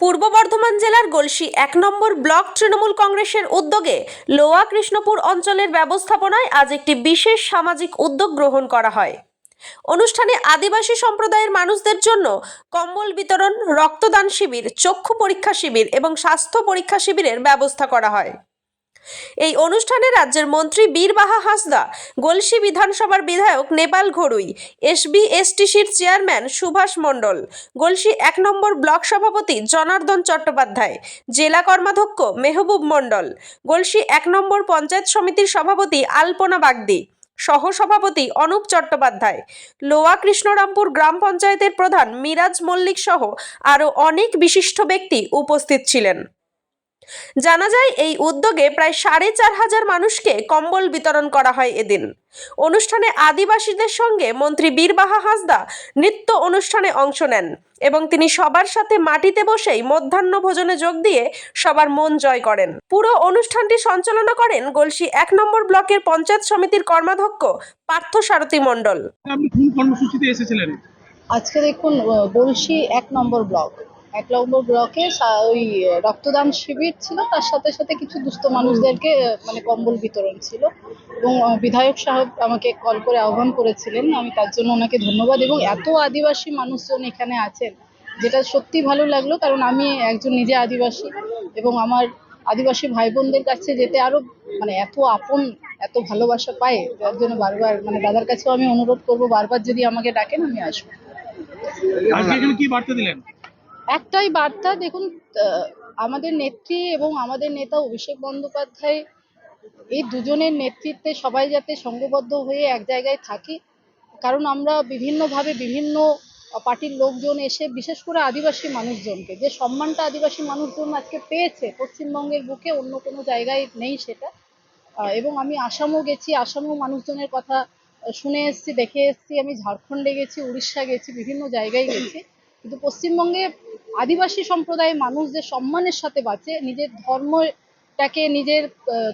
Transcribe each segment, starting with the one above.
পূর্ব বর্ধমান জেলার গলসি ১ নম্বর ব্লক তৃণমূল কংগ্রেসের উদ্যোগে লোয়া কৃষ্ণপুর অঞ্চলের ব্যবস্থাপনায় আজ একটি বিশেষ সামাজিক উদ্যোগ গ্রহণ করা হয়। অনুষ্ঠানে আদিবাসী সম্প্রদায়ের মানুষদের জন্য কম্বল বিতরণ, রক্তদান শিবির, চক্ষু পরীক্ষা শিবির এবং স্বাস্থ্য পরীক্ষা শিবিরের ব্যবস্থা করা হয়। এই অনুষ্ঠানে রাজ্যের মন্ত্রী বীরবাহা হাঁসদা, গলসি বিধানসভার বিধায়ক নেপাল ঘড়ুই, এসবি-এসটিসির চেয়ারম্যান সুভাষ মণ্ডল, গলসি ১ নম্বর ব্লক সভাপতি জনার্দন চট্টোপাধ্যায়, জেলা কর্মাধ্যক্ষ মেহবুব মণ্ডল, গলসি ১ নম্বর পঞ্চায়েত সমিতির সভাপতি আলপনা বাগদি, সহসভাপতি অনুপ চট্টোপাধ্যায়, লোয়া কৃষ্ণরামপুর গ্রাম পঞ্চায়েতের প্রধান মিরাজ মল্লিক সহ আরও অনেক বিশিষ্ট ব্যক্তি উপস্থিত ছিলেন। জানা যায়, এই উদ্যোগে প্রায় ৪,৫০০ মানুষকে কম্বল বিতরণ করা হয় এদিন। অনুষ্ঠানে আদিবাসীদের সঙ্গে মন্ত্রী বীরবাহা হাঁসদা নৃত্য অনুষ্ঠানে অংশ নেন এবং তিনি সবার সাথে মাটিতে বসেই মধ্যাহ্ন ভোজনে যোগ দিয়ে সবার মন জয় করেন। পুরো অনুষ্ঠানটি সঞ্চালনা করেন গলসি ১ নম্বর ব্লকের পঞ্চায়েত সমিতির কর্মাধ্যক্ষ পার্থ সারথী মণ্ডল। আপনি কোন কর্মসূচিতে এসেছিলেন? আজকে দেখুন, গলসি ১ নম্বর ব্লকে ওই রক্তদান শিবির ছিল, তার সাথে সাথে কিছু দুস্থ মানুষদেরকে মানে কম্বল বিতরণ ছিল এবং বিধায়ক সাহেব আমাকে কল করে আহ্বান করেছিলেন, আমি তার জন্য ওনাকে ধন্যবাদ। এবং এত আদিবাসী মানুষজন এখানে আছেন, যেটা সত্যি ভালো লাগলো, কারণ আমি একজন নিজে আদিবাসী এবং আমার আদিবাসী ভাই বোনদের কাছে যেতে আরো মানে এত আপন, এত ভালোবাসা পাই, যার জন্য বারবার মানে দাদার কাছেও আমি অনুরোধ করব, বারবার যদি আমাকে ডাকেন আমি আসবো। আজকে এখানে কি বার্তা দিলেন? একটাই বার্তা, দেখুন, আমাদের নেত্রী এবং আমাদের নেতা অভিষেক বন্দ্যোপাধ্যায়, এই দুজনের নেতৃত্বে সবাই যাতে সংঘবদ্ধ হয়ে এক জায়গায় থাকি, কারণ আমরা বিভিন্নভাবে বিভিন্ন পার্টির লোকজন এসে বিশেষ করে আদিবাসী মানুষজনকে যে সম্মানটা আদিবাসী মানুষজন আজকে পেয়েছে পশ্চিমবঙ্গের বুকে, অন্য কোনো জায়গায় নেই সেটা। এবং আমি আসামও গেছি, আসামও মানুষজনের কথা শুনে এসেছি, দেখে এসেছি। আমি ঝাড়খণ্ডে গেছি, উড়িষ্যা গেছি, বিভিন্ন জায়গায় গেছি, কিন্তু পশ্চিমবঙ্গে আদিবাসী সম্প্রদায়ের মানুষ যে সম্মানের সাথে বাঁচে, নিজের ধর্মটাকে, নিজের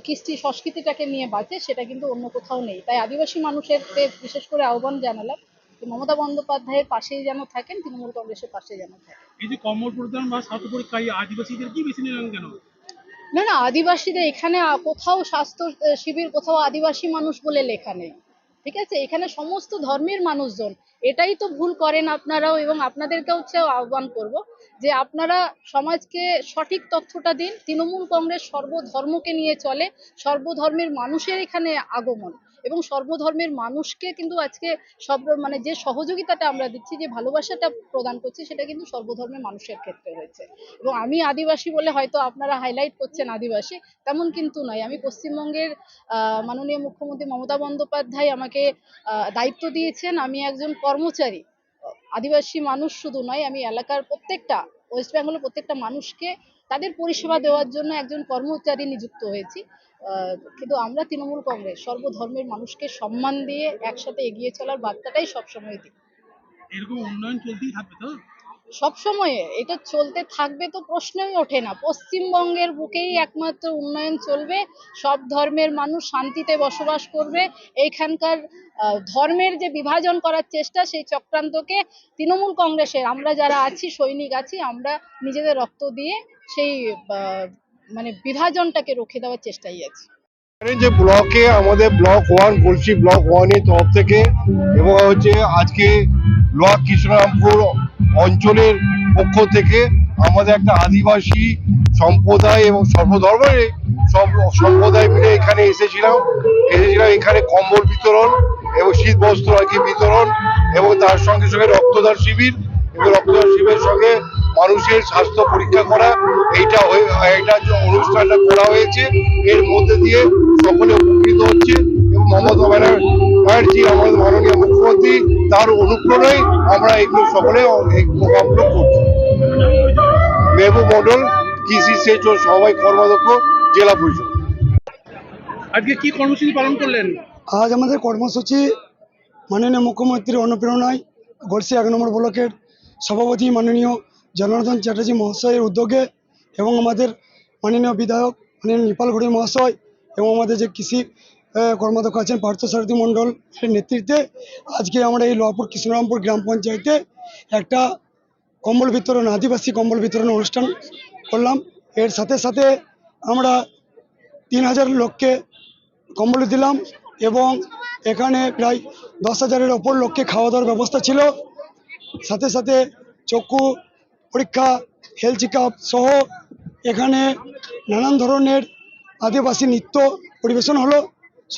কৃষ্টি সংস্কৃতিটাকে নিয়ে বাঁচে, সেটা কিন্তু অন্য কোথাও নেই। তাই আদিবাসী মানুষের বিশেষ করে আহ্বান জানালাম যে মমতা বন্দ্যোপাধ্যায়ের পাশেই যেন থাকেন, তৃণমূল কংগ্রেসের পাশে যেন থাকেন। এই যে কম্বল প্রদান বা স্বাস্থ্য পরীক্ষা, এই আদিবাসীদের কি বেছে নিলেন কেন? না, আদিবাসীদের এখানে কোথাও স্বাস্থ্য শিবির, কোথাও আদিবাসী মানুষ বলে লেখা নেই, ঠিক আছে? এখানে সমস্ত ধর্মের মানুষজন। এটাই তো ভুল করেন আপনারাও, এবং আপনাদেরকেও আহ্বান করব যে আপনারা সমাজকে সঠিক তথ্যটা দিন। তৃণমূল কংগ্রেস সর্বধর্মকে নিয়ে চলে, সর্বধর্মের মানুষের এখানে আগমন, এবং সর্বধর্মের মানুষকে কিন্তু আজকে সব মানে যে সহযোগিতাটা আমরা দিচ্ছি, যে ভালোবাসাটা প্রদান করছি, সেটা কিন্তু সর্বধর্মের মানুষের ক্ষেত্রে হয়েছে। এবং আমি আদিবাসী বলে হয়তো আপনারা হাইলাইট করছেন আদিবাসী, তেমন কিন্তু নয়। আমি পশ্চিমবঙ্গের মাননীয় মুখ্যমন্ত্রী মমতা বন্দ্যোপাধ্যায় আমাকে দায়িত্ব দিয়েছেন, আমি একজন কর্মচারী। আদিবাসী মানুষ শুধু নয়, আমি এলাকার প্রত্যেকটা, ওয়েস্ট বেঙ্গলের প্রত্যেকটা মানুষকে তাদের পরিষেবা দেওয়ার জন্য একজন কর্মচারী নিযুক্ত হয়েছি। কিন্তু আমরা তৃণমূল কংগ্রেস সর্বধর্মের মানুষকে সম্মান দিয়ে একসাথে এগিয়ে চলার বার্তাটাই সবসময় দিই। এরকম উন্নয়ন চলতেই থাকবে তো? সবসময় এটা চলতে থাকবে, তো প্রশ্নই ওঠে না। পশ্চিমবঙ্গের বুকেই একমাত্র উন্নয়ন চলবে, সব ধর্মের মানুষ শান্তিতে বসবাস করবে। এইখানকার ধর্মের যে বিভাজন করার চেষ্টা, সেই চক্রান্তকে তৃণমূল কংগ্রেসের আমরা যারা আছি, সৈনিক আছি, আমরা নিজেদের রক্ত দিয়ে সেই মানে বিভাজনটাকে রুখে দেওয়ার চেষ্টাই আছি। যে ব্লকে আমাদের ব্লক 1 গলসি ব্লক 1 এর তরফ থেকে এবং হচ্ছে আজকে লোয়া কৃষ্ণরামপুর অঞ্চলের পক্ষ থেকে আমাদের একটা আদিবাসী সম্প্রদায় এবং সর্বধর্মের সব সম্প্রদায় মিলে এখানে এসেছিলাম এখানে কম্বল বিতরণ এবং শীত বস্ত্র আর কি বিতরণ, এবং তার সঙ্গে সঙ্গে রক্তদান শিবির, এবং রক্তদান শিবিরের সঙ্গে মানুষের স্বাস্থ্য পরীক্ষা করা, এইটা অনুষ্ঠানটা করা হয়েছে। এর মধ্যে দিয়ে সকলে উপকৃত হচ্ছে এবং মমতা ব্যানার্জি আমাদের মাননীয় মুখ্যমন্ত্রী, তার অনুপ্রেরণায় আমরা এগুলো সকলে এই প্রোগ্রামগুলো করছি। মেহবুব মণ্ডল, কৃষি সেচ ও সমবায় কর্মাধ্যক্ষ, জেলা পরিষদ। আজকে কি কর্মসূচি পালন করলেন? আজ আমাদের কর্মসূচি মাননীয় মুখ্যমন্ত্রীর অনুপ্রেরণায় গলসি 1 নম্বর ব্লকের সভাপতি মাননীয় জনার্দন চ্যাটার্জি মহাশয়ের উদ্যোগে এবং আমাদের মাননীয় বিধায়ক মাননীয় নেপাল ঘড়ুই মহাশয় এবং আমাদের যে কৃষি কর্মাধ্যক্ষ আছেন পার্থ সারথী মণ্ডলের নেতৃত্বে আজকে আমরা এই লোয়াপুর কৃষ্ণরামপুর গ্রাম পঞ্চায়েতে একটা কম্বল বিতরণ, আদিবাসী কম্বল বিতরণ অনুষ্ঠান করলাম। এর সাথে সাথে আমরা 3000 লোককে কম্বল দিলাম এবং এখানে প্রায় 10,000-এর ওপর লোককে খাওয়া দাওয়ার ব্যবস্থা ছিল। সাথে সাথে চক্ষু পরীক্ষা, হেলথ চেক আপ সহ এখানে নানান ধরনের আদিবাসী নৃত্য পরিবেশন হলো।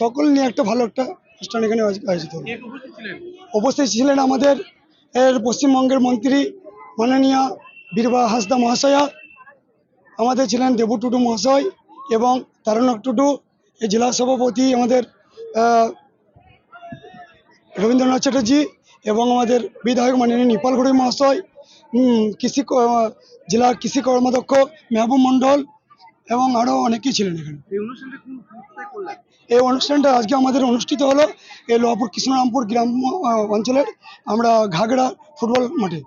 সকল নিয়ে একটা ভালো একটা অনুষ্ঠান এখানে আয়োজিত হলো। কে উপস্থিত ছিলেন? উপস্থিত ছিলেন আমাদের পশ্চিমবঙ্গের মন্ত্রী মাননীয়া বীরবা হাঁসদা মহাশয়া, আমাদের ছিলেন দেবু টুডু মহাশয় এবং তারণক টুডু, এই জেলা সভাপতি আমাদের রবীন্দ্রনাথ চ্যাটার্জি এবং আমাদের বিধায়ক মাননীয় নিপাল ঘড়ি মহাশয়, জেলা কৃষি কর্মাধ্যক্ষ মেহবুব মণ্ডল এবং আরও অনেকেই ছিলেন এখানে। এই অনুষ্ঠানটা কোথায় করলেন? এই অনুষ্ঠানটা আজকে আমাদের অনুষ্ঠিত হলো এই লোহাপুর কৃষ্ণরামপুর গ্রাম অঞ্চলের আমরা ঘাগড়া ফুটবল মাঠে।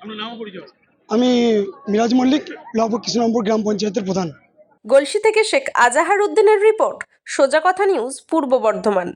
আপনার নাম ও পরিচয়? আমি মিরাজ মল্লিক, লোহাপুর কৃষ্ণরামপুর গ্রাম পঞ্চায়েতের প্রধান। গলসি থেকে শেখ আজাহার উদ্দিনের রিপোর্ট, সোজা কথা নিউজ, পূর্ব বর্ধমান।